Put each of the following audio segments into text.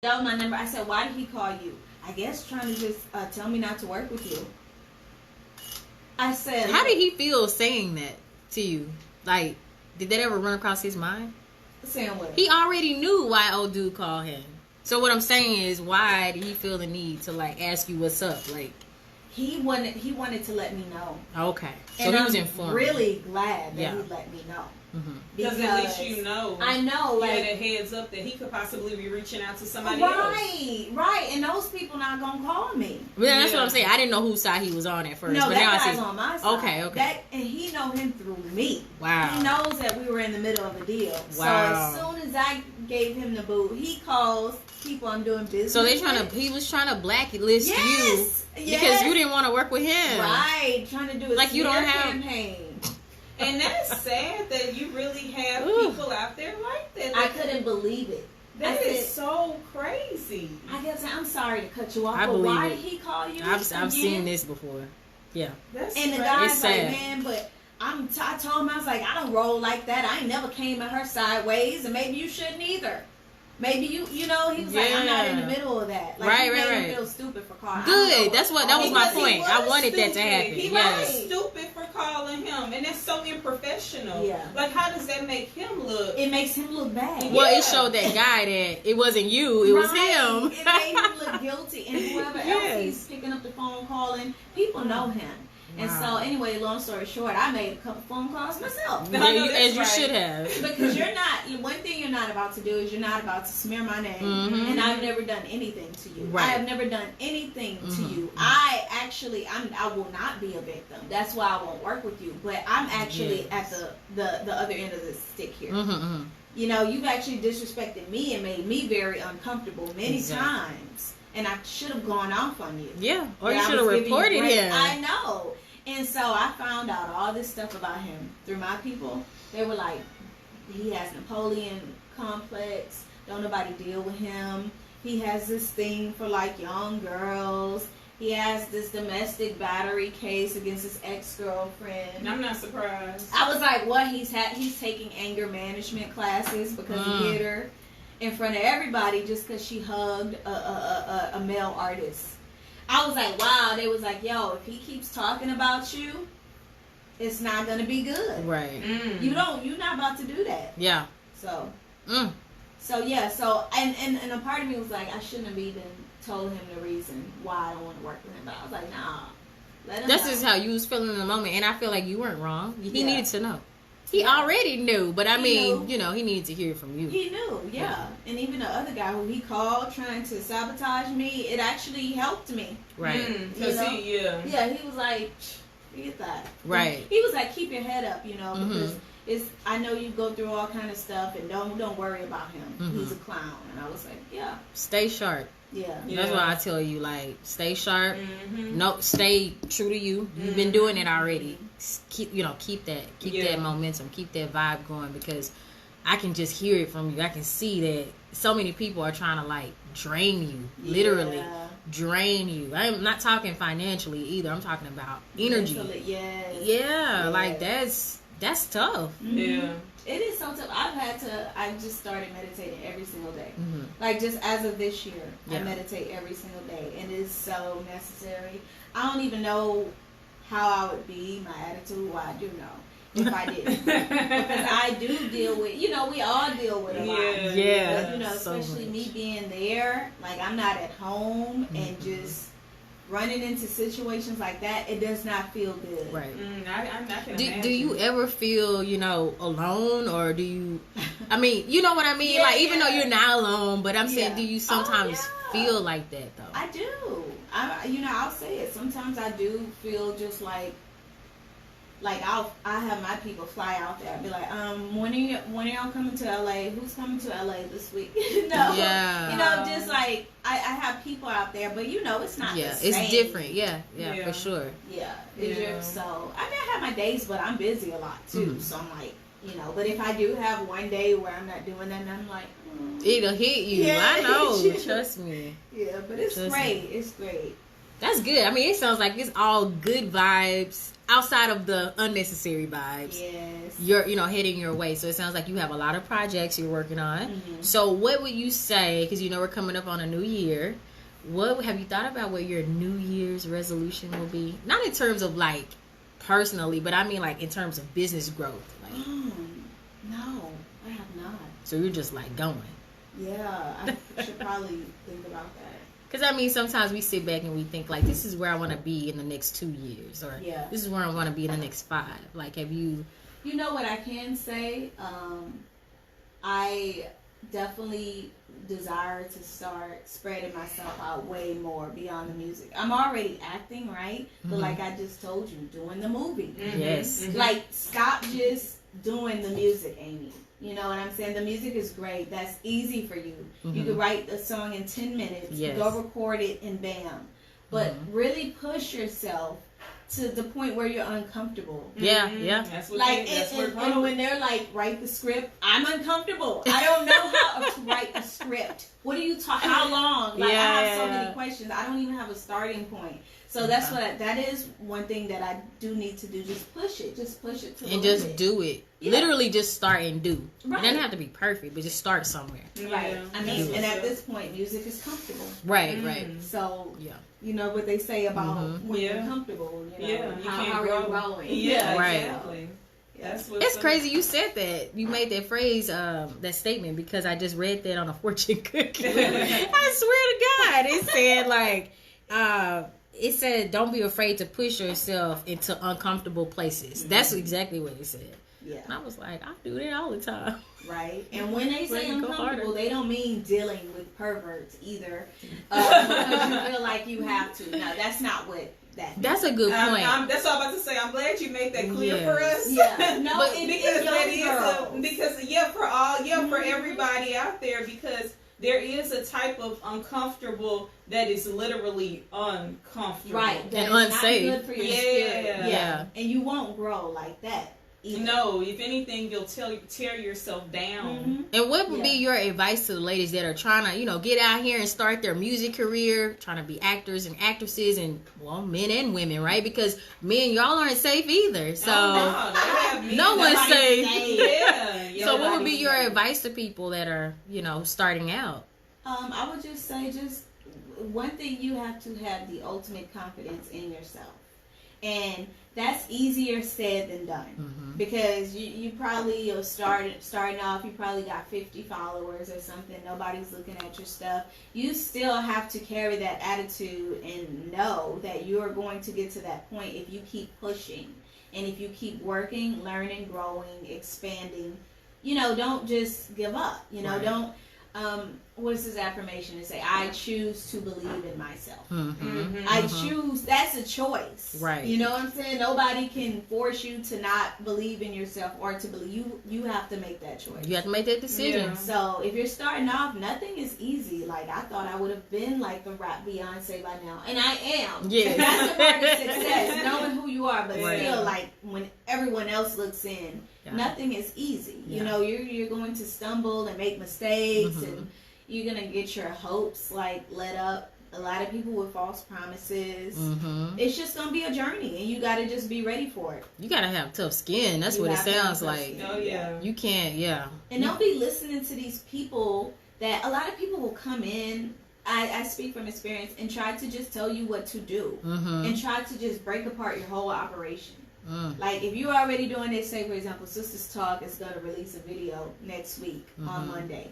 That was my number. I said, why did he call you? I guess trying to just tell me not to work with you. I said, how did he feel saying that to you? Like, did that ever run across his mind? Saying what? He already knew why old dude called him. So what I'm saying is, why did he feel the need to like ask you what's up? Like, he wanted to let me know. Okay, so and he was I'm informed. Really glad that he let me know. Mm-hmm. Because at least you know. I know, like, you had a heads up that he could possibly be reaching out to somebody else. Right, and those people not gonna call me. Yeah, that's what I'm saying. I didn't know whose side he was on at first. No, but that now guy's I see. On my side. Okay. And he know him through me. Wow. He knows that we were in the middle of a deal. Wow. So as soon as I gave him the boot, he calls people I'm doing business. So he was trying to blacklist you because you didn't want to work with him. Right, trying to do a like you don't have campaign. And that's sad that you really have people out there like that. I couldn't believe it. That is so crazy. I guess I'm sorry to cut you off, but why did he call you? I've seen this before. Yeah. And the guy's like, man, but I told him, I was like, I don't roll like that. I ain't never came at her sideways, and maybe you shouldn't either. Maybe you know, he was like, I'm not in the middle of that. Like, right. Him feel stupid for calling. Good. That was my point. I wanted that to happen. He was stupid for calling him, and that's so unprofessional. Yeah. Like, how does that make him look? It makes him look bad. Well, it showed that guy that it wasn't you, it was him. It made him look guilty, and whoever else he's picking up the phone calling, people know him. Wow. And so, anyway, long story short, I made a couple phone calls myself. As you should have. Because one thing you're not about to do is you're not about to smear my name. Mm-hmm. And I've never done anything to you. Right. I have never done anything to you. I will not be a victim. That's why I won't work with you. But I'm actually at the other end of the stick here. Mm-hmm. You know, you've actually disrespected me and made me very uncomfortable many times. And I should have gone off on you. Yeah, or you should have reported him. I know. And so I found out all this stuff about him through my people. They were like, he has Napoleon complex. Don't nobody deal with him. He has this thing for like young girls. He has this domestic battery case against his ex-girlfriend. I'm not surprised. I was like, what? He's taking anger management classes because he hit her in front of everybody just because she hugged a male artist. I was like, wow. They was like, yo, if he keeps talking about you, it's not gonna be good. Right. You're not about to do that. Yeah. So. And a part of me was like, I shouldn't have even told him the reason why I don't want to work with him. But I was like, nah. That's just how you was feeling in the moment, and I feel like you weren't wrong. He needed to know. He already knew, but I mean, he needed to hear from you. He knew, yeah. And even the other guy who he called trying to sabotage me, it actually helped me. Right. He was like, forget that. Right. He was like, keep your head up, because I know you go through all kind of stuff, and don't worry about him. He's a clown. And I was like, yeah. Stay sharp. Yeah. That's why I tell you, like, stay sharp. No, stay true to you. You've been doing it already. Keep that momentum, keep that vibe going, because I can just hear it from you. I can see that so many people are trying to like drain you, literally drain you. I'm not talking financially either. I'm talking about energy. Like that's tough. Yeah. It is so tough. I just started meditating every single day. Like, just as of this year, I meditate every single day. And it is so necessary. I don't even know how I would be, my attitude. Well, I do know if I didn't. Because I do deal with, we all deal with a lot. Yeah. But, especially me being there, like, I'm not at home and just running into situations like that, it does not feel good. Right. I'm not gonna do you ever feel, alone, or do you, I mean, you know what I mean? Even though you're not alone, but I'm saying, do you sometimes feel like that, though? I do. I'll say it. Sometimes I do feel just like I have my people fly out there. I'll be like, when are y'all coming to LA? Who's coming to LA this week? Just like I have people out there, but it's not the same. It's different. Yeah, for sure. So I have my days, but I'm busy a lot too. So I'm like, but if I do have one day where I'm not doing that, and I'm like, it'll hit you. I know. Trust me. Yeah, but it's great. It's great. That's good. I mean, it sounds like it's all good vibes outside of the unnecessary vibes. Yes. You're, heading your way. So it sounds like you have a lot of projects you're working on. Mm-hmm. So what would you say, because we're coming up on a new year, what have you thought about what your New Year's resolution will be? Not in terms of like personally, but I mean like in terms of business growth. Like, no, I have not. So you're just like going. Yeah, I should probably think about that. Because, I mean, sometimes we sit back and we think, like, this is where I want to be in the next 2 years. Or this is where I want to be in the next 5. Like, have you... You know what I can say? I definitely desire to start spreading myself out way more beyond the music. I'm already acting, right? But like I just told you, doing the movie. Yes. Like, stop just doing the music, Amy. You know what I'm saying? The music is great. That's easy for you. You could write a song in 10 minutes, go record it, and bam. But really push yourself to the point where you're uncomfortable. Yeah. That's what like, and when they're like, write the script, I'm uncomfortable. I don't know how to write a script. What are you talking? How long? Like, I have so many questions. I don't even have a starting point. So that's that is one thing that I do need to do. Just push it to the limit. Just do it. Yeah. Literally just start and do. Right. It doesn't have to be perfect, but just start somewhere. Right. I mean, and at this point, music is comfortable. Right. So, you know what they say about when you're comfortable, how are you growing? Yeah, right. Exactly. It's crazy you said that. You made that phrase, that statement, because I just read that on a fortune cookie. I swear to God. It said, like, it said, don't be afraid to push yourself into uncomfortable places. That's exactly what it said. Yeah. And I was like, I do that all the time. Right. And when they say uncomfortable, they don't mean dealing with perverts either. Because you feel like you have to. No, that's not what that means. That's a good point. That's what I'm about to say. I'm glad you made that clear for us. Yeah. No, but because for everybody out there, because there is a type of uncomfortable that is literally uncomfortable. Right. And unsafe. Not good for your spirit. Yeah. And you won't grow like that. Either. No, if anything, you'll tear yourself down. And what would be your advice to the ladies that are trying to, get out here and start their music career, trying to be actors and actresses, and men and women, right? Because men, y'all aren't safe either. So no one's safe. Yeah. So what would be your advice to people that are, starting out? I would just say, one thing, you have to have the ultimate confidence in yourself. And that's easier said than done, because you probably starting off, you probably got 50 followers or something. Nobody's looking at your stuff. You still have to carry that attitude and know that you are going to get to that point if you keep pushing and if you keep working, learning, growing, expanding. Don't just give up. Don't. What is this affirmation to say? I choose to believe in myself. I choose. That's a choice. Right. You know what I'm saying? Nobody can force you to not believe in yourself or to believe. You have to make that choice. You have to make that decision. Yeah. So if you're starting off, nothing is easy. Like, I thought I would have been like the rap Beyonce by now. And I am. Yeah. That's a part of success, knowing who you are. But still, like, when everyone else looks in, nothing is easy. Yeah. You're going to stumble and make mistakes, and you're going to get your hopes, like, let up. A lot of people with false promises. It's just going to be a journey, and you got to just be ready for it. You got to have tough skin. That's what it sounds like. Oh, yeah. You can't, And don't be listening to these people that, a lot of people will come in, I speak from experience, and try to just tell you what to do. And try to just break apart your whole operation. Like, if you're already doing this, say, for example, Sistas Talk is going to release a video next week on Monday.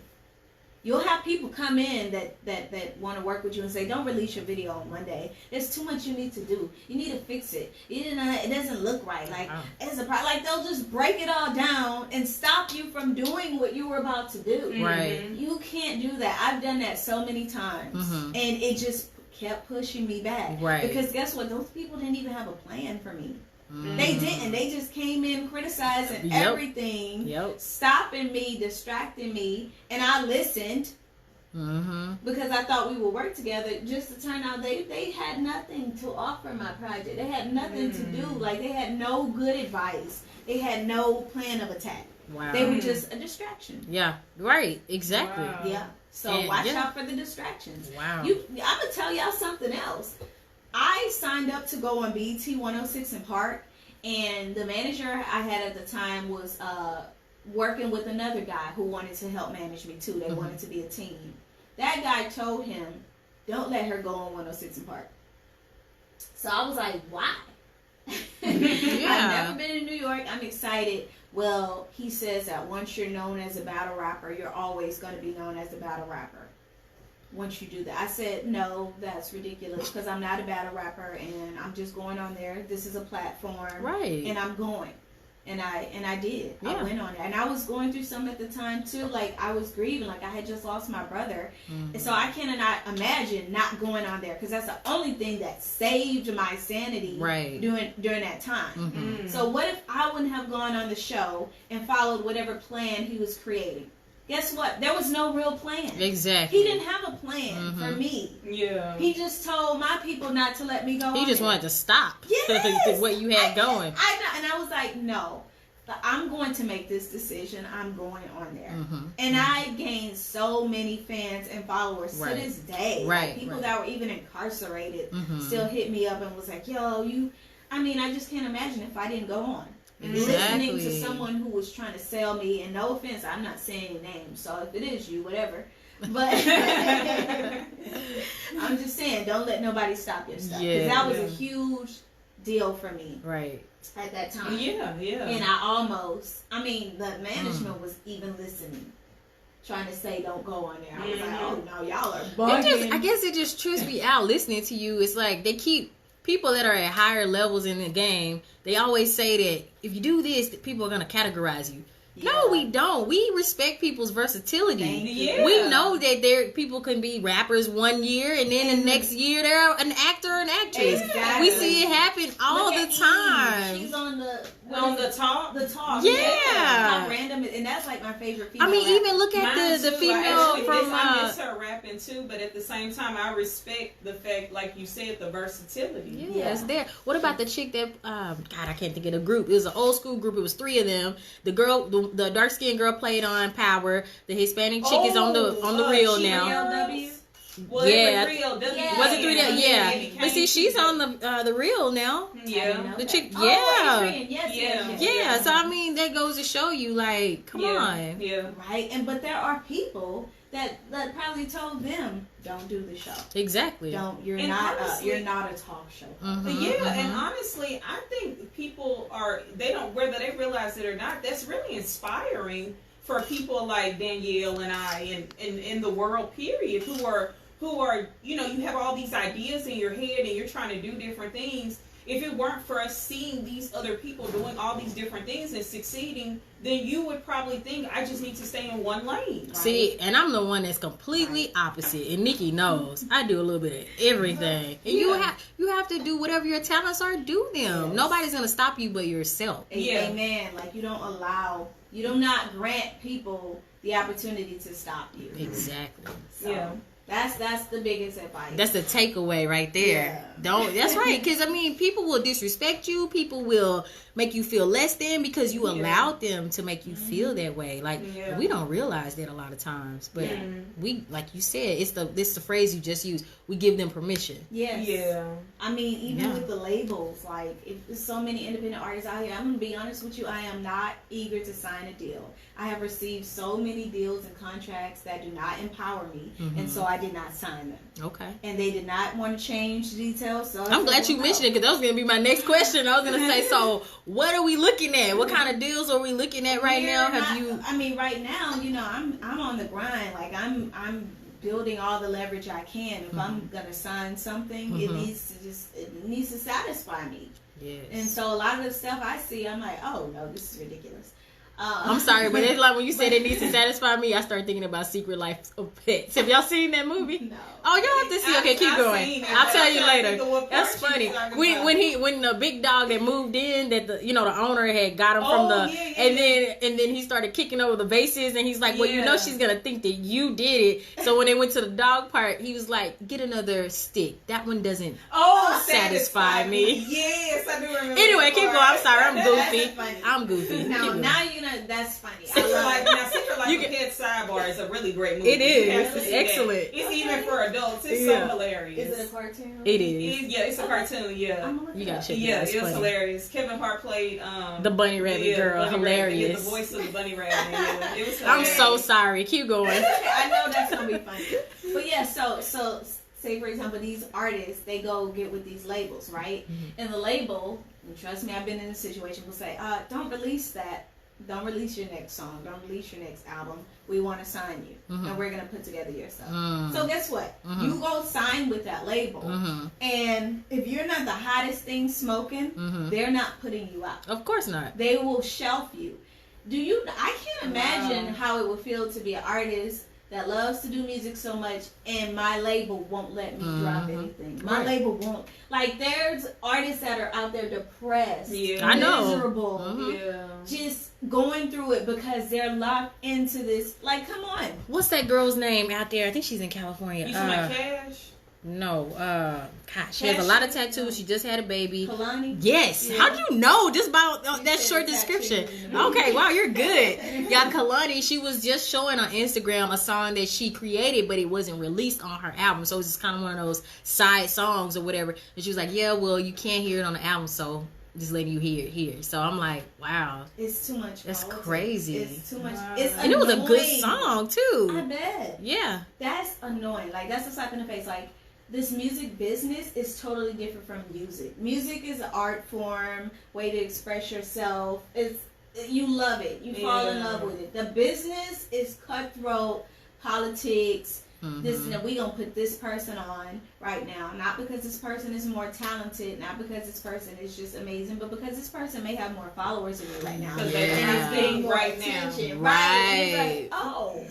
You'll have people come in that want to work with you and say, don't release your video on Monday. There's too much you need to do. You need to fix it. It doesn't look right. Like, it's a problem. Like, they'll just break it all down and stop you from doing what you were about to do. Right. You can't do that. I've done that so many times. And it just kept pushing me back. Right. Because guess what? Those people didn't even have a plan for me. They didn't. They just came in criticizing everything, stopping me, distracting me, and I listened because I thought we would work together. Just to turn out, they had nothing to offer my project. They had nothing to do. Like, they had no good advice. They had no plan of attack. Wow. They were just a distraction. Yeah. Right. Exactly. Wow. Yeah. So watch out for the distractions. Wow. I'm gonna tell y'all something else. I signed up to go on BET 106 in Park, and the manager I had at the time was working with another guy who wanted to help manage me too. They wanted to be a team. That guy told him, don't let her go on 106 in Park. So I was like, why? I've never been in New York. I'm excited. Well, he says that once you're known as a battle rapper, you're always going to be known as a battle rapper. Once you do that. I said, no, that's ridiculous, because I'm not a battle rapper, and I'm just going on there. This is a platform. Right. And I'm going. And I did. Yeah. I went on it. And I was going through some at the time, too. Like, I was grieving. Like, I had just lost my brother. Mm-hmm. And so I cannot imagine not going on there, because that's the only thing that saved my sanity during that time. Mm-hmm. So what if I wouldn't have gone on the show and followed whatever plan he was creating? Guess what? There was no real plan. Exactly. He didn't have a plan for me. Yeah. He just told my people not to let me go. He just wanted to stop what you had going. I know, and I was like, no, I'm going to make this decision. I'm going on there. Mm-hmm. And I gained so many fans and followers to this day. Right. Like, people that were even incarcerated still hit me up and was like, yo, I just can't imagine if I didn't go on. Exactly. Listening to someone who was trying to sell me, and no offense, I'm not saying any names, so if it is you, whatever. But I'm just saying, don't let nobody stop your stuff. Because that was a huge deal for me. Right. At that time. Yeah. And the management was even listening. Trying to say don't go on there. I was like, oh no, y'all are bugging. I guess it just trips me out listening to you. It's like they keep people that are at higher levels in the game, they always say that if you do this, that people are going to categorize you. Yeah. No, we don't. We respect people's versatility. Yeah. We know that people can be rappers one year, and then the next year they're an actor or an actress. Exactly. We see it happen all the time. She's on the talk. The talk. Yeah. How random, and that's like my favorite female. Even look at the female from. I miss her rapping too, but at the same time, I respect the fact, like you said, the versatility. Yeah, it's there. What about the chick that? God, I can't think of the group. It was an old school group. It was 3 of them. The girl, the dark skinned girl played on Power. The Hispanic chick is on the Real now. Was it Real? Was it 3? Yeah. But see, she's on the Real now. Yeah. The chick. Yes. So that goes to show you, like, come on. Yeah. Right. But there are people that probably told them, don't do the show. Exactly. You're not a talk show. And honestly, I think people whether they realize it or not, that's really inspiring for people like Danielle and I and in the world period who are you have all these ideas in your head and you're trying to do different things. If it weren't for us seeing these other people doing all these different things and succeeding, then you would probably think, I just need to stay in one lane. Right? See, and I'm the one that's completely opposite, and Nikki knows. I do a little bit of everything. And you have to do whatever your talents are, do them. Yes. Nobody's going to stop you but yourself. Yeah. Amen. Like, you do not grant people the opportunity to stop you. Exactly. So, that's the biggest advice. That's the takeaway right there. Yeah. That's right. Because, people will disrespect you. People will make you feel less than because you allowed them to make you feel that way. Like, we don't realize that a lot of times. But we, like you said, it's the phrase you just used. We give them permission. Yes. Yeah. Even with the labels, like, if there's so many independent artists out here, I'm going to be honest with you, I am not eager to sign a deal. I have received so many deals and contracts that do not empower me, and so I did not sign them. Okay. And they did not want to change details. So I'm glad you mentioned it, because that was going to be my next question. I was going to say, so what are we looking at? What kind of deals are we looking at right now? Right now, I'm on the grind. Like, I'm building all the leverage I can. If I'm gonna sign something, it needs to satisfy me. Yes. And so a lot of the stuff I see, I'm like, oh no, this is ridiculous. I'm sorry, but it's like when you said it needs to satisfy me, I started thinking about Secret Life of Pets. Have y'all seen that movie? No. Oh, y'all have to see. Okay, keep going. I'll tell you later. That's funny. When the big dog that moved in, that the owner had got him from and then he started kicking over the vases, and he's like, well, she's gonna think that you did it. So when they went to the dog part, he was like, get another stick. That one doesn't satisfy me. Yes, I do remember. Anyway, keep going. I'm sorry. I'm goofy. Now you're that's funny. Secret Life of Pets Sidebar is a really great movie. It is. It's excellent. It's even for adults. It's so hilarious. Is it a cartoon? It is. It's a cartoon. Yeah. You gotta check it out. Yeah, It's it was funny. hilarious. Kevin Hart played the bunny rabbit girl. Bunny Hilarious. Rabbit, the voice of the bunny rabbit. Yeah, it was hilarious. I'm so sorry. Keep going. I know that's gonna be funny. But yeah, so say for example, these artists, they go get with these labels, right? Mm-hmm. And the label, and trust me, I've been in a situation, will say, don't release that. Don't release your next song. Don't release your next album. We want to sign you, and we're gonna put together your stuff. So guess what? You go sign with that label, and if you're not the hottest thing smoking, they're not putting you out. Of course not. They will shelf you. I can't imagine how it would feel to be an artist that loves to do music so much, and my label won't let me drop anything. My label won't. Like, there's artists that are out there depressed, I know, miserable, just going through it because they're locked into this. Like, come on. What's that girl's name out there? I think she's in California. You talking about Cash? No, gosh, she has a lot of tattoos. She just had a baby. Kalani? Yes. How do you know just about that short description? Okay, wow, you're good. Yeah, Kalani, she was just showing on Instagram a song that she created, but it wasn't released on her album. So it's just kind of one of those side songs or whatever. And she was like, yeah, well, you can't hear it on the album, so just letting you hear it here. So I'm like, wow. It's too much. That's crazy. It's too much. Wow. It's and it was a good song, too. I bet. Yeah. That's annoying. Like, that's a slap in the face. Like, this music business is totally different from music. Music is an art form, way to express yourself. You love it. You fall in love with it. The business is cutthroat, politics. This, we gonna put this person on right now, not because this person is more talented, not because this person is just amazing, but because this person may have more followers than you right now. Because they're getting right now. Right. Like, oh.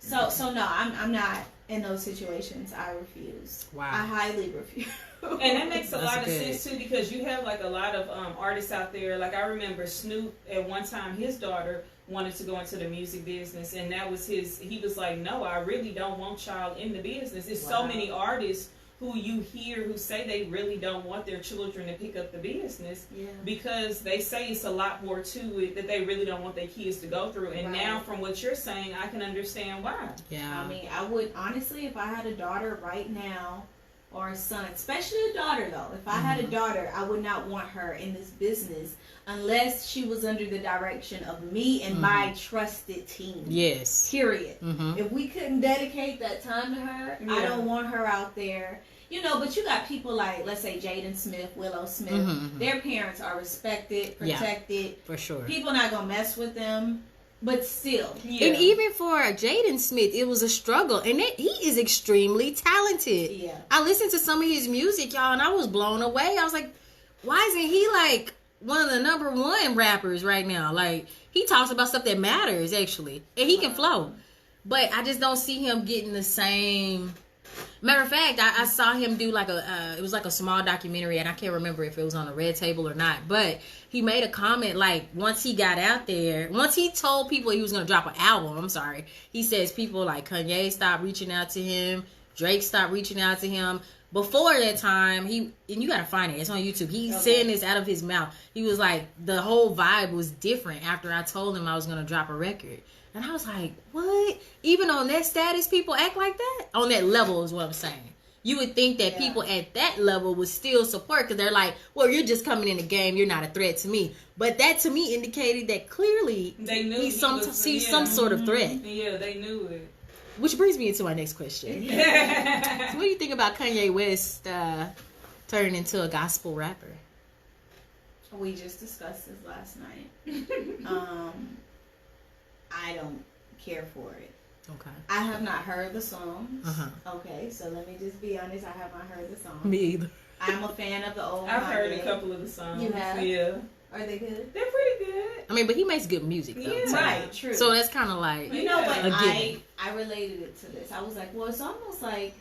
So no, I'm not in those situations. I refuse. Wow. I highly refuse. And that makes a lot of sense too, because you have like a lot of artists out there. Like, I remember Snoop at one time, his daughter wanted to go into the music business, and that was he was like, no, I really don't want y'all in the business. There's so many artists who you hear who say they really don't want their children to pick up the business because they say it's a lot more to it that they really don't want their kids to go through. And now from what you're saying, I can understand why. Yeah. I mean, I would honestly, if I had a daughter right now, or a son, especially a daughter though. If I had a daughter, I would not want her in this business unless she was under the direction of me and my trusted team. Yes. Period. If we couldn't dedicate that time to her, I don't want her out there. You know, but you got people like, let's say, Jaden Smith, Willow Smith. Their parents are respected, protected. For sure. People not going to mess with them. But still. Yeah. And even for Jaden Smith, it was a struggle. And he is extremely talented. Yeah. I listened to some of his music, y'all, and I was blown away. I was like, why isn't he like one of the number one rappers right now? Like, he talks about stuff that matters, actually. And he can flow. But I just don't see him getting the same... Matter of fact, I saw him do like it was like a small documentary, and I can't remember if it was on a Red Table or not, but he made a comment like once he got out there, once he told people he was going to drop an album, he says people like Kanye stopped reaching out to him, Drake stopped reaching out to him. Before that time, and you got to find it, it's on YouTube, he's saying this out of his mouth. He was like, the whole vibe was different after I told him I was going to drop a record. And I was like, what? Even on that status, people act like that? On that level is what I'm saying. You would think that people at that level would still support because they're like, well, you're just coming in the game. You're not a threat to me. But that to me indicated that clearly they knew he's some sort of threat. Yeah, they knew it. Which brings me into my next question. So what do you think about Kanye West turning into a gospel rapper? We just discussed this last night. I don't care for it. Okay. I have not heard the songs. Okay, so let me just be honest. I have not heard the songs. Me either. I'm a fan of the old. I've heard a couple of the songs. You have? Yeah. Are they good? They're pretty good. I mean, but he makes good music, though. Yeah. Right, true. So that's kind of like... You know what? I related it to this. I was like, well, it's almost like...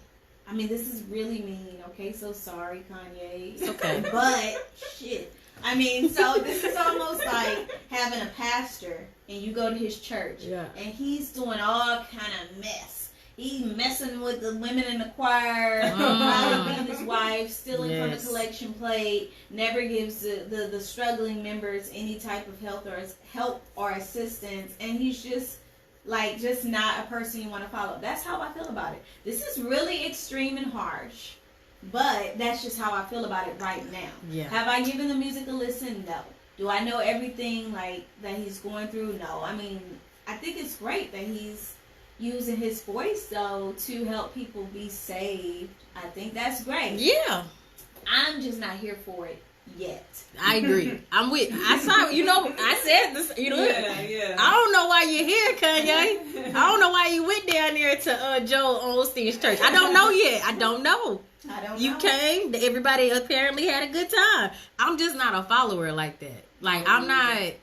I mean, this is really mean. Okay, so sorry, Kanye. It's okay. But, shit. I mean, so this is almost like having a pastor and you go to his church and he's doing all kind of mess He messing with the women in the choir, beating his wife, stealing from the collection plate, never gives the struggling members any type of help or assistance, and he's just not a person you want to follow. That's how I feel about it. This is really extreme and harsh, but that's just how I feel about it right now. Yeah. Have I given the music a listen? No. Do I know everything that he's going through? No. I mean, I think it's great that he's using his voice though to help people be saved. I think that's great. Yeah. I'm just not here for it yet. I agree. I said this, Yeah. I don't know why you're here, Kanye. I don't know why you went down there to Joel Osteen's church. I don't know yet. I don't know. You came. Everybody apparently had a good time. I'm just not a follower like that. I'm not.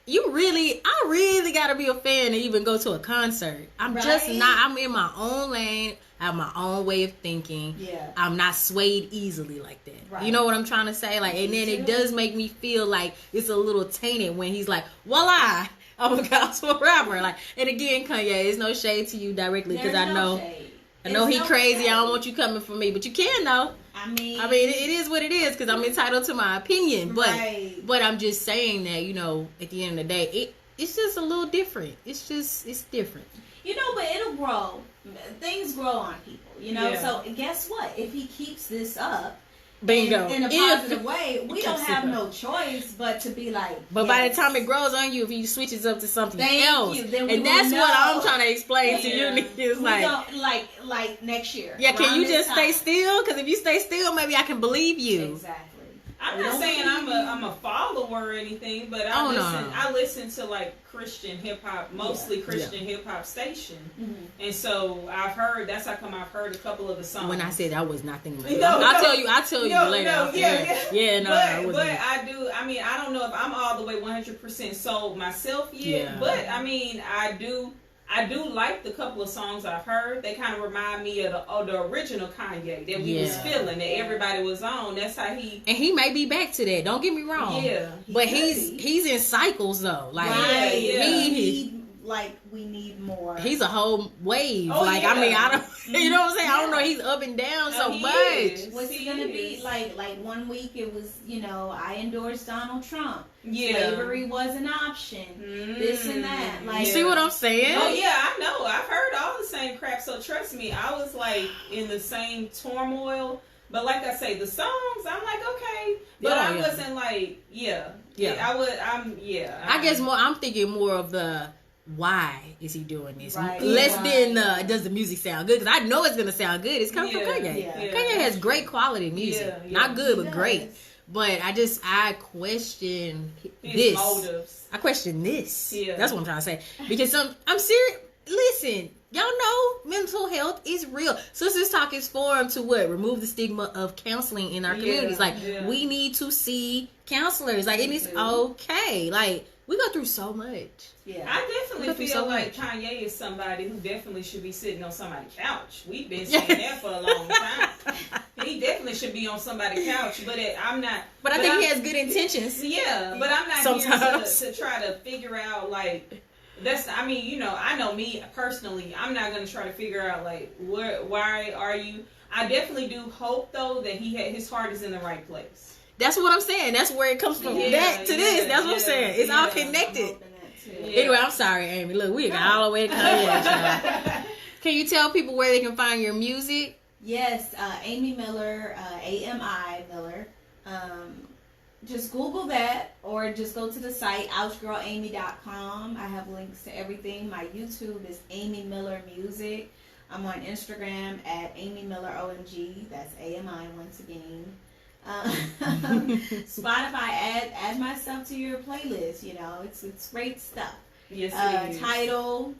I really gotta be a fan to even go to a concert. I'm just not. I'm in my own lane. I have my own way of thinking. Yeah. I'm not swayed easily like that. Right. You know what I'm trying to say? And then it does make me feel like it's a little tainted when he's like, voila, I'm a gospel rapper. And again, Kanye, it's no shade to you directly because I know he crazy. Shade. I don't want you coming for me, but you can though. I mean, it is what it is because I'm entitled to my opinion. But I'm just saying that, at the end of the day, it's just a little different. It's different. But it'll grow. Things grow on people, Yeah. So guess what? If he keeps this up, bingo, in a positive way, we don't have no choice but to be like. But by the time it grows on you, if he switches up to something else, then and that's what I'm trying to explain to you, niggas. Like next year. Yeah, can you just stay still? Because if you stay still, maybe I can believe you. Exactly. I'm not saying I'm a follower or anything, but I listen to Christian hip hop, mostly Christian hip hop station, and so I've heard I've heard a couple of the songs. When I said I was not thinking about it, I'll tell you later. But I do. I mean, I don't know if I'm all the way 100% sold myself yet, but I mean, I do like the couple of songs I've heard. They kind of remind me of the original Kanye that we was feeling, that everybody was on. That's how he may be back to that. Don't get me wrong. Yeah, but he's in cycles though. We need more. He's a whole wave. I mean, I don't. You know what I'm saying? I don't know. He's up and down so much. What's he gonna be like? One week it was, I endorsed Donald Trump. Yeah. Slavery was an option. This and that. You see what I'm saying? Oh yeah, I know. I've heard all the same crap. So trust me, I was in the same turmoil. But like I say, the songs, I'm like, okay. But I wasn't I guess I'm thinking more of the why is he doing this? Right. Less than does the music sound good? Because I know it's gonna sound good. It's coming from Kanye. Yeah. Kanye has great quality music, not good but great. But I question his motives. I question this. Yeah. That's what I'm trying to say. Because I'm serious. Listen, y'all know mental health is real. Sistas Talk is formed to remove the stigma of counseling in our communities. We need to see counselors. And it's okay. We go through so much. Yeah. I definitely feel like Kanye is somebody who definitely should be sitting on somebody's couch. We've been saying that for a long time. He definitely should be on somebody's couch, but I'm not. But I think he has good intentions. Yeah, but I'm not here to try to figure out that's. I mean, I know me personally. I'm not going to try to figure out why are you. I definitely do hope though that his heart is in the right place. That's what I'm saying. That's where it comes from. That to this. That's what I'm saying. It's all connected. Anyway, I'm sorry, Amy. Look, we got all the way to Kanye. Can you tell people where they can find your music? Yes, Amy Miller, AMI Miller. Just Google that or just go to the site, ouchgirlamy.com. I have links to everything. My YouTube is Amy Miller Music. I'm on Instagram at Amy Miller OMG. That's AMI once again. Spotify, add my stuff to your playlist. It's great stuff. Yes, it is.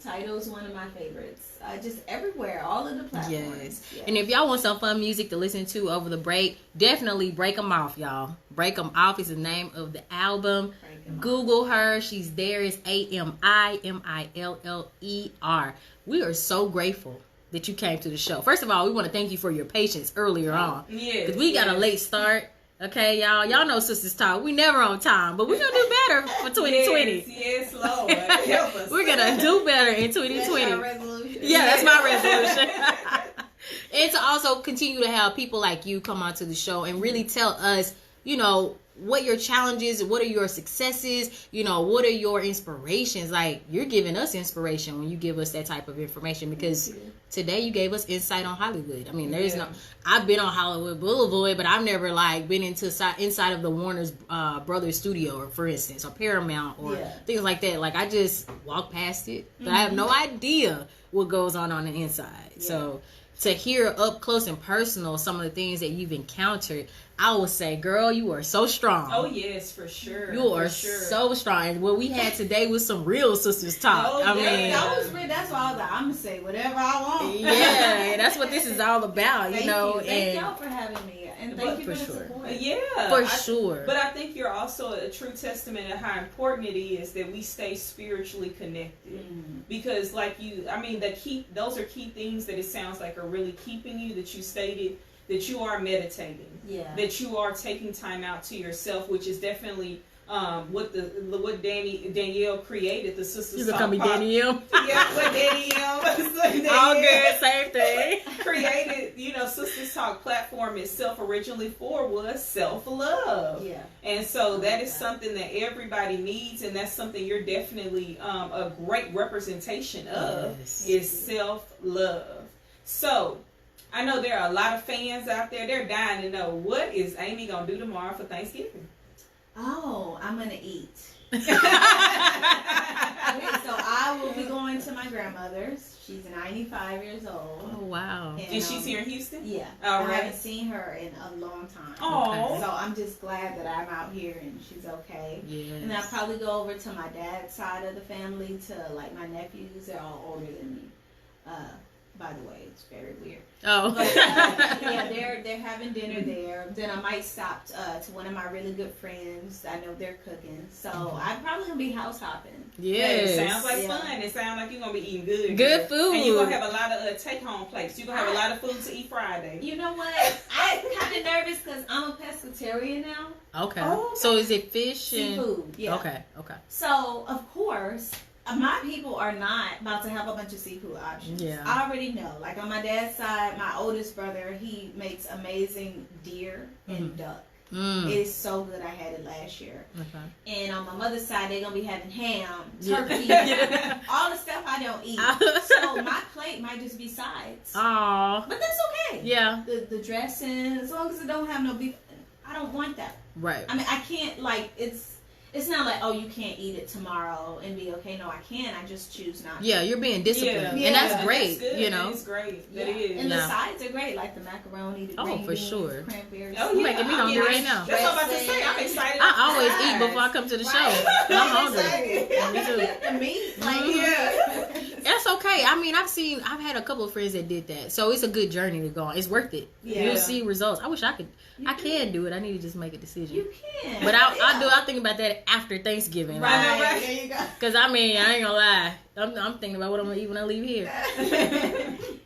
Title's one of my favorites. Just everywhere, all of the platforms. Yes. And if y'all want some fun music to listen to over the break, definitely Break 'Em Off, y'all. Break 'Em Off is the name of the album. Google her. She's there. It's AMIMILLER. We are so grateful that you came to the show. First of all, we want to thank you for your patience earlier on. Yeah. Because we got a late start. Okay, y'all. Y'all know Sistas Talk. We never on time, but we're going to do better for 2020. Yes, Lord. Help us. We're going to do better in 2020. That's our resolution. Yeah, that's my resolution. And to also continue to have people like you come onto the show and really tell us, you know, what your challenges, what are your successes, you know, what are your inspirations. Like, you're giving us inspiration when you give us that type of information, because today you gave us insight on Hollywood. I mean, there's no, I've been on Hollywood Boulevard, but I've never like been inside of the Warner's Brothers studio, or for instance, or Paramount, or things like that. Like, I just walk past it, but I have no idea what goes on the inside. So to hear up close and personal some of the things that you've encountered, I would say, girl, you are so strong. Oh, yes, for sure. You are so strong. And what we had today was some real sisters talk. I mean, that was real. That's why I was like, I'm going to say whatever I want. Yeah, that's what this is all about, you know. Thank y'all for having me. And thank you for the support. Yeah. For sure. But I think you're also a true testament of how important it is that we stay spiritually connected. Because, like you, I mean, those are key things that it sounds like are really keeping you, that you stated, that you are meditating, that you are taking time out to yourself, which is definitely what Danielle created. The Sistas You can call me Danielle. Yeah, what Danielle. All good, same thing. Created, you know, Sistas Talk platform itself originally for was self-love. Yeah. And so that is something that everybody needs, and that's something you're definitely a great representation of, is self-love. So I know there are a lot of fans out there. They're dying to know, what is Amy going to do tomorrow for Thanksgiving? Oh, I'm going to eat. So I will be going to my grandmother's. She's 95 years old. Oh, wow. And she's here in Houston? Yeah. All right. I haven't seen her in a long time. Oh. So I'm just glad that I'm out here and she's okay. Yes. And I'll probably go over to my dad's side of the family, to like my nephews. They're all older than me. By the way, it's very weird. Oh. But, yeah, they're having dinner there. Then I might stop to one of my really good friends. I know they're cooking. So I'm probably going to be house hopping. Yes. It sounds like fun. It sounds like you're going to be eating good. Good food. And you're going to have a lot of take-home plates. You're going to have a lot of food to eat Friday. You know what? I'm kind of nervous because I'm a pescatarian now. Okay. Oh, okay. So is it fish? Seafood, yeah. Okay. So, of course, my people are not about to have a bunch of seafood options. Yeah. I already know. Like on my dad's side, my oldest brother, he makes amazing deer and duck. It is so good. I had it last year. Okay. And on my mother's side, they're going to be having ham, turkey, all the stuff I don't eat. So my plate might just be sides. Aww. But that's okay. Yeah. The dressing, as long as it don't have no beef, I don't want that. Right. I mean, I can't, like, it's not like, oh, you can't eat it tomorrow and be okay. No, I can. I just choose not to. Yeah, you're being disciplined. Yeah. And that's great, that's you know. It's great. Yeah. That is. And the sides are great, like the macaroni, the green beans, sure. cranberries. Oh, you're making me hungry right now. That's what I'm about to say. I'm excited. I always eat before I come to the show. I'm hungry. Me too. The meat, like, That's okay. I mean, I've had a couple of friends that did that. So it's a good journey to go on. It's worth it. Yeah. You'll see results. I wish I could. I can do it. I need to just make a decision. You can. But I'll think about that after Thanksgiving. Right. There you go. Because, I mean, I ain't going to lie. I'm thinking about what I'm going to eat when I leave here.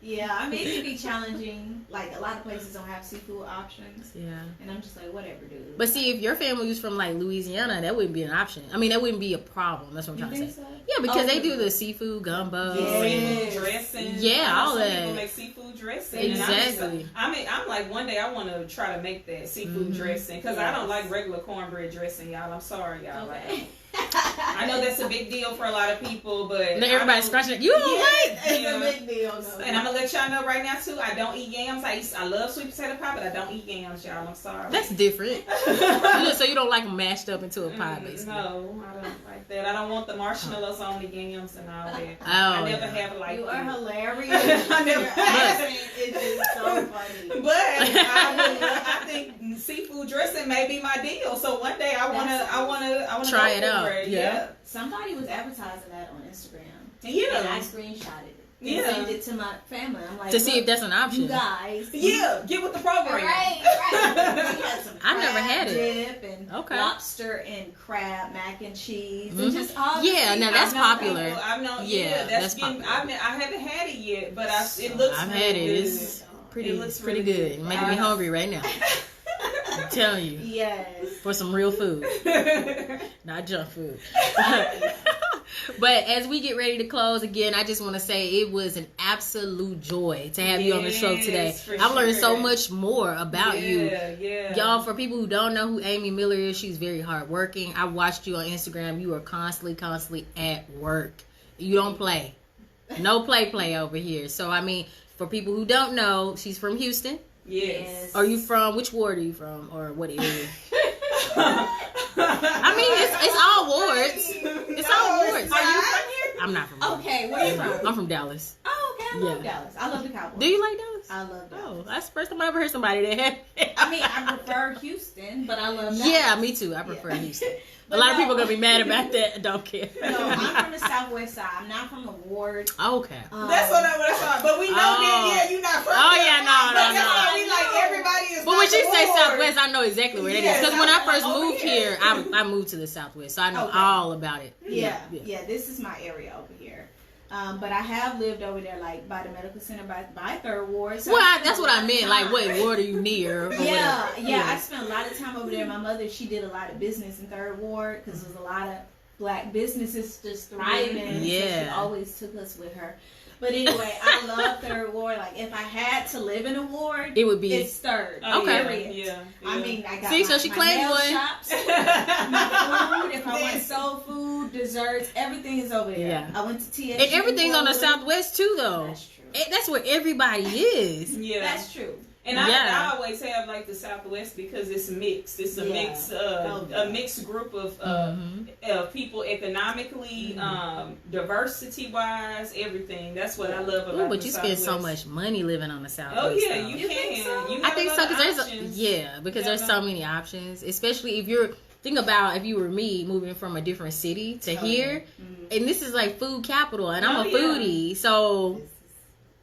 Yeah, I mean, it can be challenging. Like, a lot of places don't have seafood options. Yeah. And I'm just like, whatever, dude. But see, if your family was from, like, Louisiana, that wouldn't be an option. I mean, that wouldn't be a problem. That's what I'm trying to say. So? Yeah, because they do the seafood gumbo. Seafood dressing. Yeah, all that. People make seafood dressing. Exactly. I'm like, one day I want to try to make that seafood dressing. Because I don't like regular cornbread dressing, y'all. I'm sorry, y'all. Okay. I know that's a big deal for a lot of people, but everybody's scratching it. You don't like? It's a big deal. No. And I'm gonna let y'all know right now too. I don't eat yams. I love sweet potato pie, but I don't eat yams, y'all. I'm sorry. That's different. So you don't like them mashed up into a pie, basically? No, I don't like that. I don't want the marshmallows on the yams and all that. Oh, I never have liked. You are hilarious. I never. It's just so funny. But I think seafood dressing may be my deal. So one day I wanna try it out. Yeah. Somebody was advertising that on Instagram. Yeah. And I screenshotted it. And sent it to my family. I'm like, to see if that's an option. You guys. Yeah, get with the program. Right. We had some I've never had it. Dip and lobster and crab mac and cheese and just all. Yeah, now that's popular. I've known. That's popular. I haven't had it yet, but it looks. I've had it. It's pretty. It's pretty good. It's making me hungry right now. I'm telling you. Yes. For some real food. Not junk food. But as we get ready to close again, I just want to say it was an absolute joy to have you on the show today. I've learned so much more about you. Y'all, for people who don't know who Amy Miller is, she's very hardworking. I watched you on Instagram. You are constantly at work. You don't play. No play over here. So, I mean, for people who don't know, she's from Houston. Yes. Are you from, which ward are you from? Or what area? I mean, it's all wards. It's all wards. Are you from here? I'm not from here. Okay, where are you from? I'm from Dallas. Oh, okay. I love Dallas. I love the Cowboys. Do you like Dallas? I love Dallas. Oh, that's the first time I ever heard somebody that had. I mean, I prefer Houston, but I love Dallas. Yeah, me too. I prefer Houston. A lot of people are going to be mad about that. I don't care. No, I'm from the Southwest side. I'm not from the ward. Okay. That's what I thought. But we know that, you're not from there. No. That's why we like everybody is. But when you say Southwest, I know exactly where that is. Because when I first over moved here, I moved to the Southwest. So I know all about it. Yeah, this is my area over here. But I have lived over there, like by the medical center, by Third Ward. So that's what I meant. Like, what ward are you near? Yeah. I spent a lot of time over there. My mother, she did a lot of business in Third Ward because there's a lot of black businesses just thriving. Yeah. So she always took us with her. But anyway, I love Third Ward. Like, if I had to live in a ward, it's Third. Okay. Yeah. I mean, I got so she claimed nail one. shops, my food. If I want soul food, desserts, everything is over there. Yeah. I went to TSU. And everything's on the Southwest too, though. That's true. That's where everybody is. Yeah, that's true. And I always have like the Southwest because it's mixed. It's a mixed group of people economically, diversity wise, everything. That's what I love about. But you spend so much money living on the Southwest. Oh yeah, though. you can. So? You I think so because because there's so many options, especially if you're. Think about if you were me moving from a different city to here, and this is like food capital, and I'm a foodie, so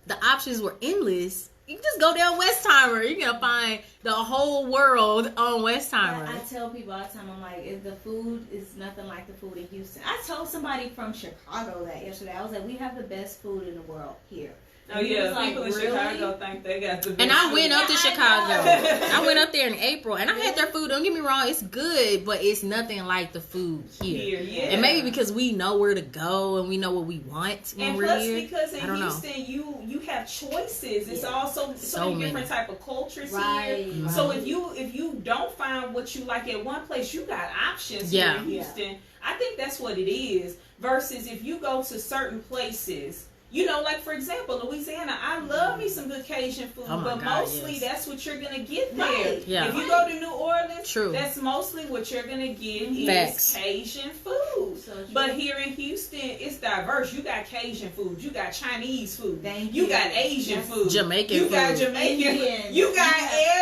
the options were endless. You can just go down Westheimer. You're gonna find the whole world on Westheimer. I tell people all the time, I'm like, if the food is nothing like the food in Houston. I told somebody from Chicago that yesterday. I was like, we have the best food in the world here. Oh yeah, people in Chicago think they got the best. And I went up to Chicago. I went up there in April, and I had their food. Don't get me wrong, it's good, but it's nothing like the food here. And maybe because we know where to go and we know what we want when we're here. And plus, because in Houston, you have choices. It's also so many different type of cultures here. So if you don't find what you like at one place, you got options here in Houston. I think that's what it is. Versus if you go to certain places. You know, like for example, Louisiana, I love me some good Cajun food, but mostly that's what you're gonna get there. Right. Yeah. If you go to New Orleans, that's mostly what you're gonna get is Cajun food. But here in Houston, it's diverse. You got Cajun food, you got Chinese food, you got Asian food, Jamaican food, you got Jamaican, you got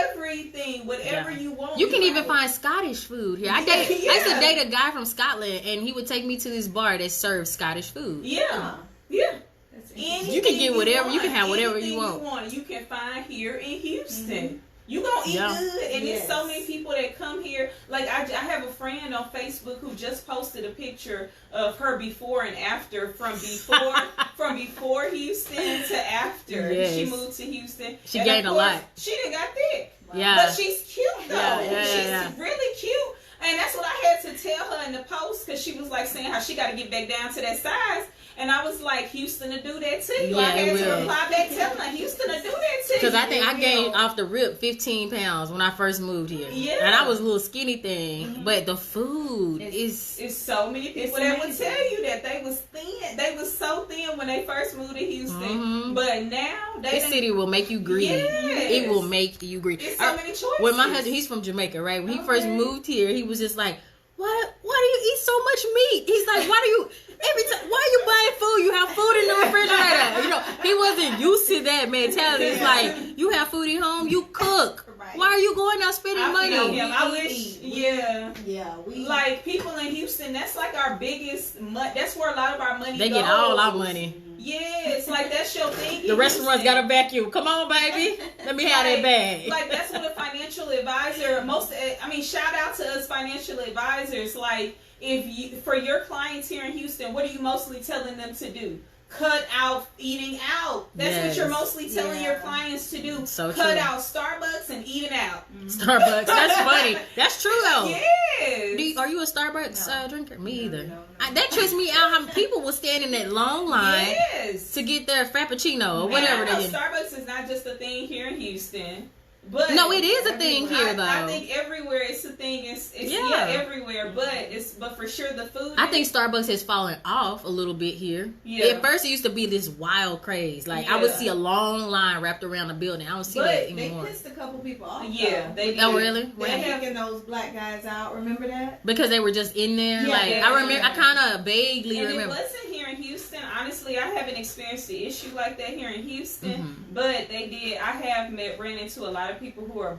everything, whatever you want. You can even find Scottish food here. I used to date a guy from Scotland, and he would take me to this bar that serves Scottish food. Yeah. You can get whatever you can have whatever you want. You can find here in Houston. You gonna eat good, and there's so many people that come here. Like I have a friend on Facebook who just posted a picture of her before and after from before Houston to after she moved to Houston. She gained a lot. She done got thick. Yeah, but she's cute though. She's really cute. And that's what I had to tell her in the post because she was like saying how she got to get back down to that size. And I was like, Houston to do that to you. I had to reply back telling her, Houston to do that to you. Because I think I gained off the rip 15 pounds when I first moved here. Yeah. And I was a little skinny thing. But the food is... It's so many people that would tell you that they was thin. They was so thin when they first moved to Houston. But now... This city will make you greedy. Yes. It will make you greedy. It's so many choices. When my husband, he's from Jamaica, right? When he first moved here, he was just like, why do you eat so much meat? He's like, why are you buying food? You have food in the refrigerator. You know, he wasn't used to that mentality. It's like, you have food at home, you cook. Right. Why are you going out spending money? I wish, we like people in Houston. That's like our biggest. That's where a lot of our money. They get all our money. Yeah, it's like that's your thing. The restaurant's got a vacuum. Come on, baby. Let me have that bag. Like that's what a financial advisor. Shout out to us financial advisors. Like for your clients here in Houston, what are you mostly telling them to do? Cut out eating out. That's what you're mostly telling your clients to do. So cut out Starbucks and eating out. Starbucks. That's funny. That's true though. Yeah. Yes. Are you a Starbucks drinker? Me either. No. That trips me out how people will stand in that long line Yes. to get their Frappuccino or And whatever I know they get. Starbucks is not just a thing here in Houston. But No, it is a thing here, though. I think everywhere it's a thing. It's everywhere. But for sure the food. I think Starbucks has fallen off a little bit here. Yeah. At first, it used to be this wild craze. Like I would see a long line wrapped around the building. I don't see that anymore. They pissed a couple people off. Yeah, they did. Oh, really? They're having those black guys out. Remember that? Because they were just in there. Yeah, like I remember, I kind of vaguely and remember. it wasn't here in Houston. Honestly, I haven't experienced the issue like that here in Houston. Mm-hmm. But they did. I have ran into a lot of people who are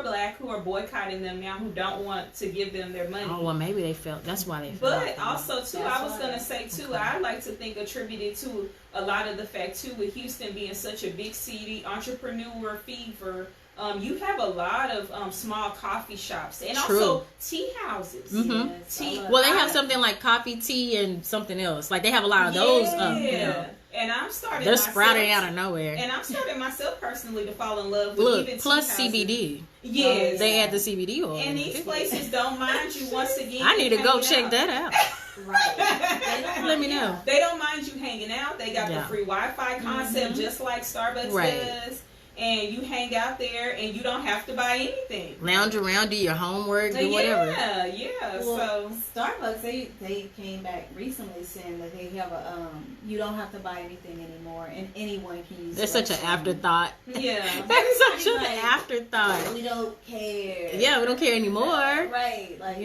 black, who are boycotting them now, who don't want to give them their money. Oh well, maybe they felt that's why they. But also too, I was gonna say too, I like to think attributed to a lot of the fact too, with Houston being such a big city, entrepreneur fever. You have a lot of small coffee shops and also tea houses. Mm-hmm. Yes, Tea. Well, they have something like coffee, tea, and something else. Like they have a lot of those. And I'm starting. They're sprouting out of nowhere. And I'm starting myself personally to fall in love with even plus tea houses. CBD. Yes, they add the CBD oil. And these places don't mind you once again. I need to go check that out. Right. Let me know. They don't mind you hanging out. They got the free Wi-Fi concept, just like Starbucks does. And you hang out there, and you don't have to buy anything. Lounge around, do your homework, do whatever. Yeah. Well, Starbucks, they came back recently saying that they have a you don't have to buy anything anymore, and anyone can use. That's such an afterthought. Yeah, that's such an afterthought. We don't care. Yeah, we don't care anymore. Right, like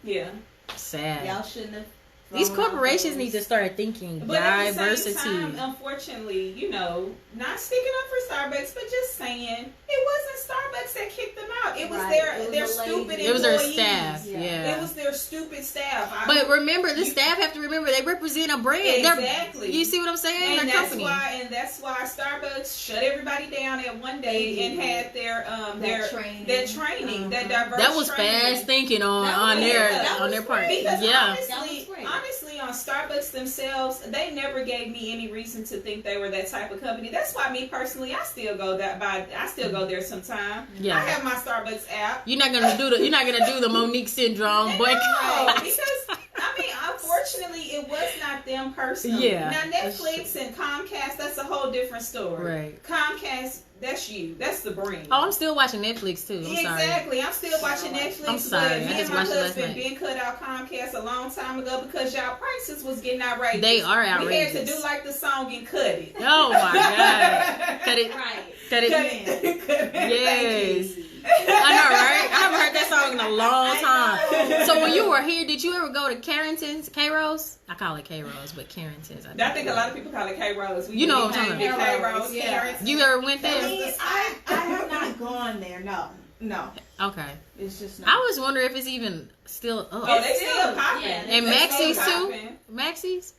Yeah. Sad. Y'all shouldn't have. These corporations need to start thinking but diversity. At the same time, unfortunately, not sticking up for Starbucks, but just saying it wasn't Starbucks that kicked them out. It was their stupid employees. It was their staff. Yeah. It was their stupid staff. But remember, the staff have to remember they represent a brand. Exactly. You see what I'm saying? And their company. That's why Starbucks shut everybody down at one day and had their training, that diverse. That was training. Fast thinking on their part. Because yeah. honestly, on Starbucks themselves, they never gave me any reason to think they were that type of company. That's why me personally, I still go there sometime. Yeah. I have my Starbucks app. You're not gonna do the Monique syndrome, but no, because unfortunately, it was not them personally. Yeah. Now Netflix and Comcast, that's a whole different story. Right. Comcast, that's you. That's the brand. Oh, I'm still watching Netflix too. Exactly. I'm still watching Netflix. I'm sorry. But me and my husband been cut out Comcast a long time ago because y'all prices was getting outrageous. They are outrageous. We had to do like the song and cut it. Oh my God. Cut it. Right. Cut it. Yes. I know, right? I haven't heard that song in a long time. So when you were here, did you ever go to Carrington's, K-Rose? I call it K-Rose, but Carrington's. I think a lot of people call it K-Rose. You know what I'm talking about. K-Rose, yeah. You ever went there? I have not gone there. No. Okay. It's just not. I was wondering if it's even still up. Oh, they still popping. Yeah, and Maxie's too? Maxie's?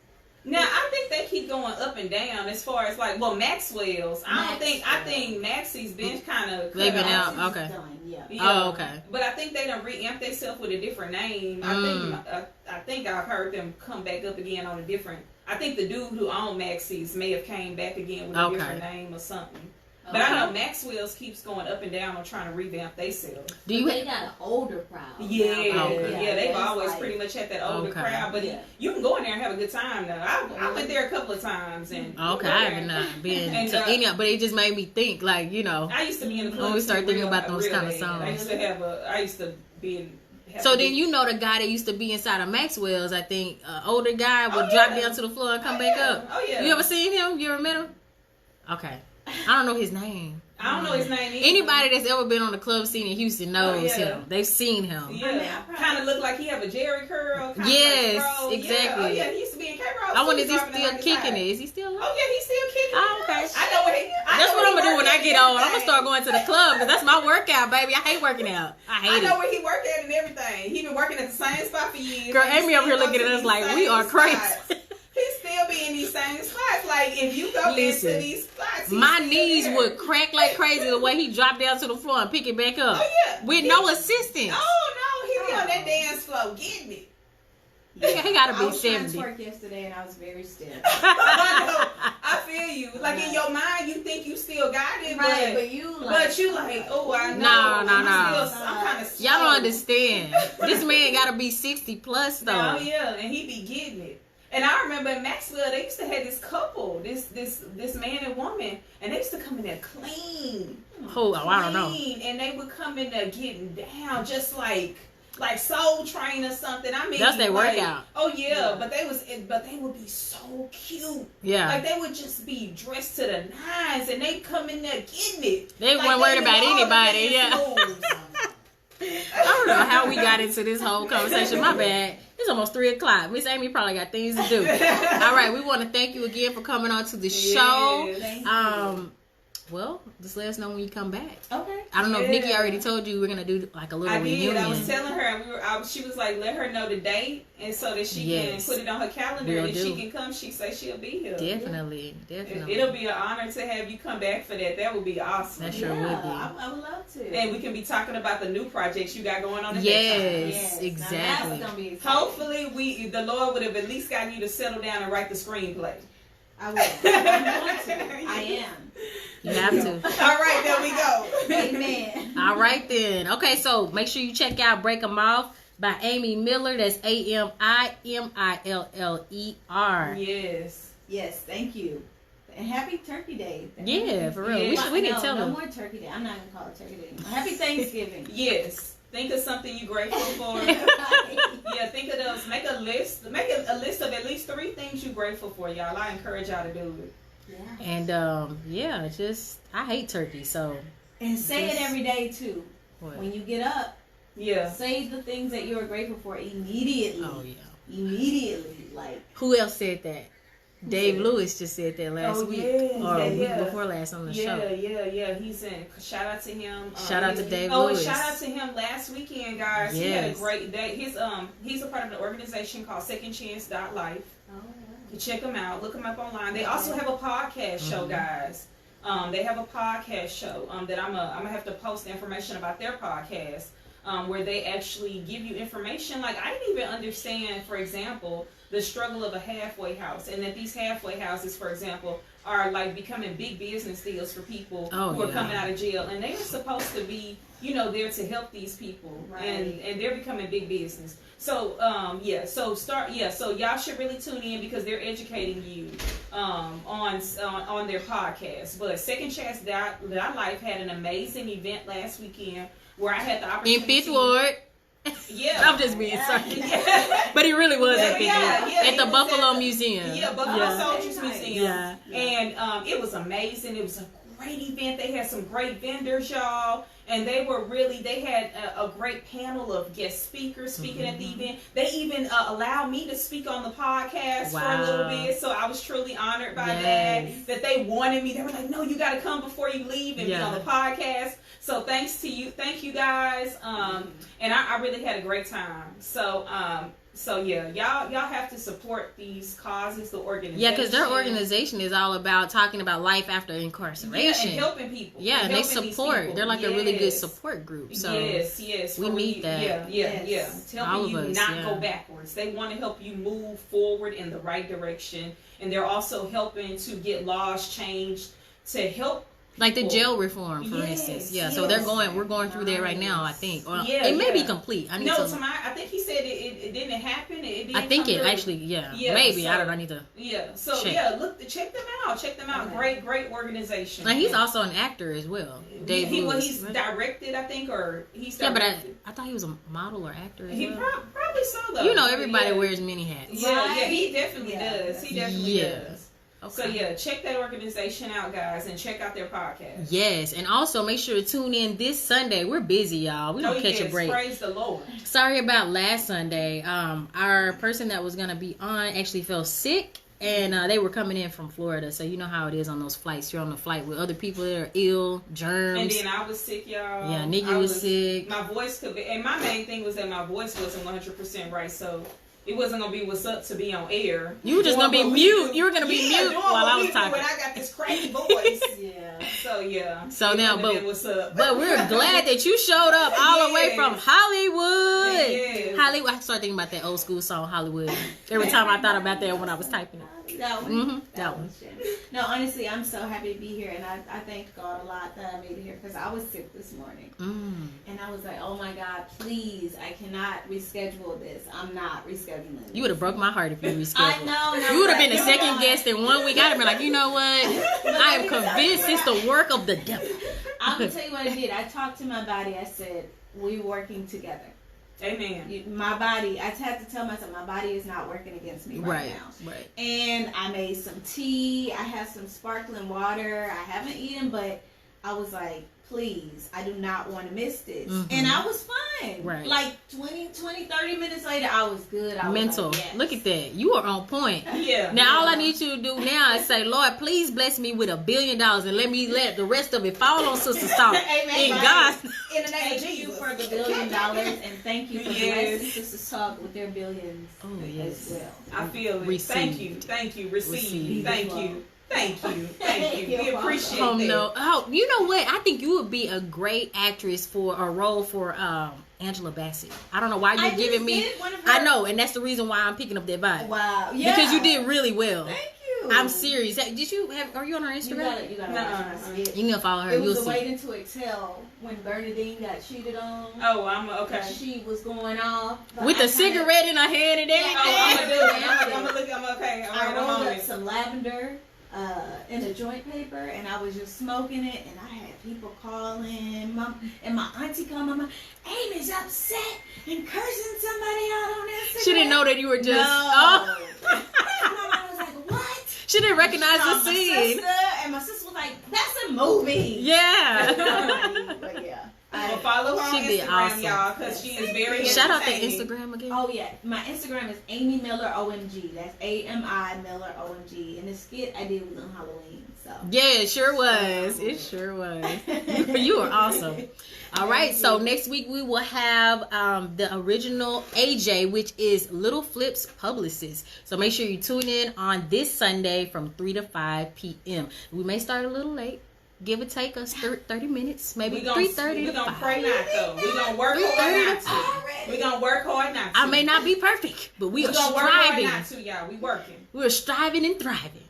Now I think they keep going up and down as far as like Maxwell's. I think Maxie's been kind of they've been out. Okay. Yeah. Oh, okay. But I think they done reamped themselves with a different name. I think I've heard them come back up again on a different. I think the dude who owned Maxie's may have came back again with a different name or something. But I know Maxwell's keeps going up and down on trying to revamp themselves. They got an older crowd. Yeah, they've always pretty much had that older crowd. But you can go in there and have a good time though. I went there a couple of times and I haven't not been to any, but it just made me think like I used to be in the club. When we start thinking about those kind of songs. I used to be in. So then the guy that used to be inside of Maxwell's, I think, older guy would drop down to the floor and come back up. Oh yeah. You ever seen him? You ever met him? Okay. I don't know his name. I don't know his name either. Anybody that's ever been on the club scene in Houston knows him. They've seen him. Yeah, kind of look like he have a Jerry curl. Yes, like exactly. Oh yeah, he used to be in K-Rose. I wonder, is he still kicking it? Is he still alive? Oh yeah, he's still kicking it. Oh, okay. I know what that's what I'm gonna do when I get old. I'm gonna start going to the club because that's my workout, baby. I hate working out. I know where he worked at and everything. He been working at the same spot for years. Girl, Amy over here looking at us like we are crazy. He still be in these same spots. Like if you go into these spots, my knees would crack like crazy the way he dropped down to the floor and pick it back up. Oh yeah, with no assistance. Oh no, he be on that dance floor getting it. He gotta be I was 70. trying to twerk yesterday and I was very stiff. I know. I feel you. Like in your mind, you think you still got it, Right, but you like, oh, I know. No. I'm kind of. Y'all don't understand. This man gotta be 60 plus though. Oh yeah, and he be getting it. And I remember in Maxwell, they used to have this couple, this man and woman, and they used to come in there clean. Oh, I don't know. And they would come in there getting down, just like Soul Train or something. I mean, that's their workout. Oh yeah, but they would be so cute. Yeah, like they would just be dressed to the nines, and they come in there getting it. They weren't worried about anybody. Yeah. I don't know how we got into this whole conversation. My bad. It's almost 3:00. Miss Amy probably got things to do. All right, we want to thank you again for coming on to the show. Thank you. Well, just let us know when you come back. Okay. I don't know if Nikki already told you we're gonna do like a little reunion. I was telling her, she was like, let her know the date, and so that she can put it on her calendar. And if she can come, she say she'll be here. Definitely. It'll be an honor to have you come back for that. That would be awesome. That sure would be. I would love to. And we can be talking about the new projects you got going on. At yes, that time. exactly. Now that's gonna be exciting. Hopefully, the Lord would have at least gotten you to settle down and write the screenplay. I will. I want to. I am. You have to. All right, there we go. Amen. All right then. Okay, so make sure you check out "Break 'Em Off" by Amy Miller. That's AMIMILLER. Yes, thank you. And happy Turkey Day. Yeah, for real. Yeah. We didn't tell them. No more Turkey Day. I'm not gonna call it Turkey Day anymore. Happy Thanksgiving. Yes. Think of something you're grateful for. Yeah, think of those. Make a list. Make a list of at least 3 things you're grateful for, y'all. I encourage y'all to do it. Yeah. And I hate turkey, so. And say it every day too. What? When you get up. Yeah. Say the things that you are grateful for immediately. Oh yeah. Immediately, like. Who else said that? Dave Lewis just said that last week. Or a week before last on the show. Yeah. He's in. Shout out to him. Shout out to Dave Lewis. Shout out to him last weekend, guys. Yes. He had a great day. He's a part of an organization called SecondChance.life. Oh, You check them out. Look them up online. They also have a podcast show, guys. They have a podcast show that I'm gonna have to post information about their podcast, where they actually give you information. Like, I didn't even understand, for example, the struggle of a halfway house, and that these halfway houses, for example, are like becoming big business deals for people who are coming out of jail, and they are supposed to be, there to help these people, right. and they're becoming big business. So so y'all should really tune in, because they're educating you on their podcast. But Second Chance Life had an amazing event last weekend where I had the opportunity in Fifth Ward. Yeah, I'm just being sorry, but he really was at Fifth Ward, at the Buffalo Museum. Yeah, Buffalo Soldiers Museum. Yeah. And it was amazing. It was a great event. They had some great vendors, y'all. And they had a great panel of guest speakers speaking at the event. They even allowed me to speak on the podcast for a little bit. So I was truly honored by that they wanted me. They were like, no, you got to come before you leave and be on the podcast. So thank you guys. And I really had a great time. So yeah, y'all have to support these causes, the organization. Yeah, because their organization is all about talking about life after incarceration. And helping people. Yeah, and they support. They're like a really good support group. So yes. We need that. Yeah. It's helping you not go backwards. They want to help you move forward in the right direction. And they're also helping to get laws changed to help. Like the jail reform, for instance. Yeah, so we're going through that right now, I think. Or it may be complete. I think he said it didn't happen. I think it actually, maybe. So, I don't know. I need to check them out. Check them out. Okay. Great organization. Now, he's also an actor as well. Dave Lewis. He's directed, I think, or he's directed. Yeah, but I thought he was a model or actor as well. Probably so, though. Everybody wears many hats. Yeah, he definitely does. He definitely does. Okay. So check that organization out, guys, and check out their podcast. Yes, and also make sure to tune in this Sunday. We're busy, y'all. We don't catch a break. Praise the Lord. Sorry about last Sunday. Our person that was gonna be on actually fell sick, and they were coming in from Florida. So you know how it is on those flights. You're on the flight with other people that are ill, germs. And then I was sick, y'all. Yeah, Nikki was sick. My voice could be, and my main thing was that my voice wasn't 100% right. So It wasn't gonna be what's up to be on air. You were just gonna be mute. You were gonna be mute while I was talking. When I got this crazy voice. Yeah. So yeah. So now, what's up? but we're glad that you showed up all the way from Hollywood. Yes. Hollywood. I started thinking about that old school song Hollywood. Every time I thought about that when I was typing it. That one. Mm-hmm. That one. No, honestly, I'm so happy to be here, and I thank God a lot that I made it here because I was sick this morning, and I was like, oh my God, please, I cannot reschedule this. I'm not rescheduling this. You would have broke my heart if you rescheduled. I know. You would have been the second guest in 1 week. I'd have been like, you know what? I am convinced it's the work of the devil. I'm gonna tell you what I did. I talked to my body. I said, we working together. Amen. My body, I had to tell myself, my body is not working against me right now. Right. And I made some tea. I had some sparkling water. I haven't eaten, but I was like, please, I do not want to miss this. Mm-hmm. And I was fine. Right. Like 30 minutes later, I was good. I was Mental. like, yes. Look at that. You are on point. Yeah. Now, all I need you to do now is say, Lord, please bless me with $1 billion and let the rest of it fall on Sistas Talk. Amen. In God's In the name of Jesus for the $1 billion, and thank you for blessing Sistas Talk with their billions as well. I feel it. Received. Thank you. Receive. Thank you. Thank you. We appreciate Oh that. no! Oh, you know what? I think you would be a great actress for a role for Angela Bassett. I don't know why you're giving me. I know, and that's the reason why I'm picking up that vibe. Wow! Yeah, Because you did really well. Thank you. I'm serious. Did you have? Are you on her Instagram? You gotta watch my skit. You need to follow her. It You'll was see. Waiting to Exhale when Bernadine got cheated on. Oh, I'm okay. She was going off With a cigarette in her hand and everything. I'm gonna do it. I'm gonna look. I'm okay. All right, I rolled I'm on up it. some lavender in a joint paper, and I was just smoking it, and I had people calling, and my auntie called my Amy's upset and cursing somebody out on Instagram. She didn't know that you were just. No. Oh. My mom was like, what? She didn't recognize the My scene. sister, and my sister was like, that's a movie. Yeah. But yeah. Well, follow her on She did Instagram, awesome. y'all, because she is very Shout out to entertaining. Instagram again. Oh yeah, my Instagram is Amy Miller OMG. That's AMI Miller OMG. And the skit I did was on Halloween. So Yeah, it sure was. It sure was. You are awesome. All right, so next week we will have the original AJ, which is Little Flip's publicist. So make sure you tune in on this Sunday from 3 to 5 p.m. We may start a little late. Give or take us 30 minutes, maybe 3:30 to 5. We're going to pray not, though. We're going to work hard not to. We're going to work hard not to. I may not be perfect, but we are gonna work hard striving. not to, y'all. We working. We're striving and thriving.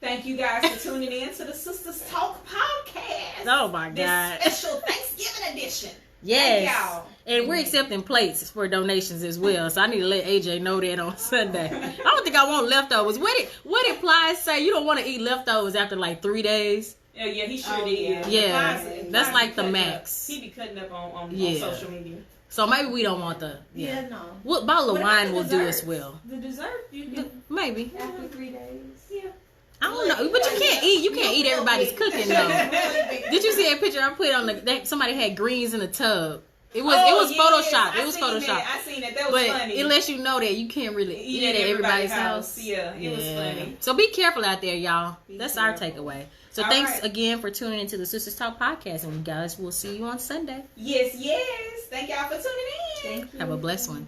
Thank you guys for tuning in to the Sistas Talk podcast. Oh, my God. This special Thanksgiving edition. Yes. Thank y'all. And we're accepting plates for donations as well. So I need to let AJ know that on Sunday. I don't think I want leftovers. What did Plies say? You don't want to eat leftovers after like 3 days? Yeah, he sure did. Yeah. That's Plies like be the cutting max. Up. He be cutting up on Yeah. social media. So maybe we don't want the... yeah, no. What bottle of What about wine the will do desserts? us well? The dessert you can Maybe. after 3 days. Yeah. I don't know. But you can't eat. You can't eat everybody's cooking, though. Did you see that picture I put on that somebody had greens in a tub? It was Photoshopped. It was Photoshopped. I seen it. That was funny. But it lets you know that you can't really eat at everybody's house. Yeah, it was funny. So be careful out there, y'all. That's our takeaway. So All thanks right. again for tuning into the Sistas Talk podcast, and you guys will see you on Sunday. Yes. Thank y'all for tuning in. Thank you. Have a blessed one.